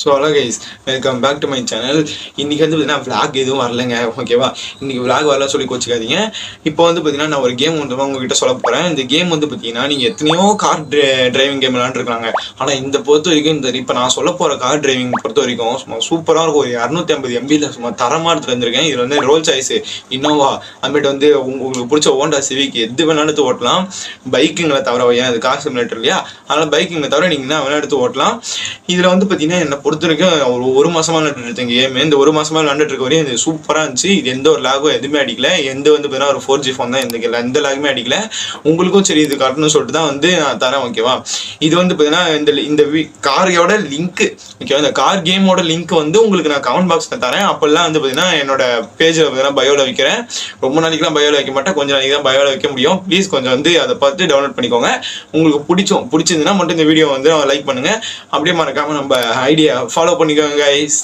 So hello guys, welcome back to my channel. இன்றைக்கி வந்து பார்த்தீங்கன்னா விளாக் எதுவும் வரலைங்க, ஓகேவா? இன்றைக்கி விளாக் வரல சொல்லி கோச்சிக்காதீங்க. இப்போ வந்து பார்த்தீங்கன்னா நான் ஒரு கேம் வந்து உங்ககிட்ட சொல்ல போகிறேன். இந்த கேம் வந்து பார்த்தீங்கன்னா நீங்கள் எத்தனையோ கார் டிரைவிங் கேம் விளாண்டுருக்காங்க. ஆனால் இந்த பொறுத்த வரைக்கும் இப்போ நான் சொல்ல போகிற கார் டிரைவிங் பொறுத்த வரைக்கும் சும்மா சூப்பராக இருக்கும். ஒரு 250 MBயில் சும்மா தரமாக எடுத்துகிட்டு வந்திருக்கேன். இதில் வந்து ரோல்ஸ் ராய்ஸ், இன்னோவா, அதுமாதிரி வந்து உங்களுக்கு பிடிச்ச ஹோண்டா சிவிக் எது வேணாலும் எடுத்து ஓட்டலாம். பைக்குங்களை தவிர, ஏன் அது கார் சிமுலேட்டர் இல்லையா, அதனால் பைக்குங்களை தவிர நீங்கள் என்ன வேணால் எடுத்து ஓட்டலாம். இதில் வந்து பார்த்தீங்கன்னா என்ன பொறுத்த வரைக்கும் ஒரு மாசமா விளாண்டுட்டு கேம். இந்த ஒரு மாசமா விளாண்டுட்டு இருக்க வரையும் இது சூப்பராக இருந்துச்சு. இது எந்த ஒரு லாகும் எதுவுமே அடிக்கல. வந்து பார்த்தீங்கன்னா ஒரு 4G ஃபோன் தான், எந்த லாகுமே அடிக்கல. உங்களுக்கும் சரி இது காட்டணும்னு சொல்லிட்டு தான் வந்து நான் தரேன், ஓகேவா? இது வந்து பார்த்தீங்கன்னா இந்த காரோட லிங்க், ஓகேவா? இந்த கார் கேமோட லிங்க் வந்து உங்களுக்கு நான் கமெண்ட் பாக்ஸில் தரேன். அப்பெல்லாம் வந்து பார்த்தீங்கன்னா என்னோட பேஜில் பார்த்தீங்கன்னா பயோவில் வைக்கிறேன். ரொம்ப நாளைக்குலாம் பயோவில் வைக்க மாட்டேன், கொஞ்சம் நாளைக்கு தான் பயோவில் வைக்க முடியும். ப்ளீஸ் கொஞ்சம் வந்து அதை பார்த்து டவுன்லோட் பண்ணிக்கோங்க. உங்களுக்கு பிடிச்சிருந்ததுன்னா மட்டும் இந்த வீடியோ வந்து லைக் பண்ணுங்க. அப்படியே மறக்காம நம்ம ஐடியா ஃபாலோ பண்ணிக்கோங்க கைஸ்.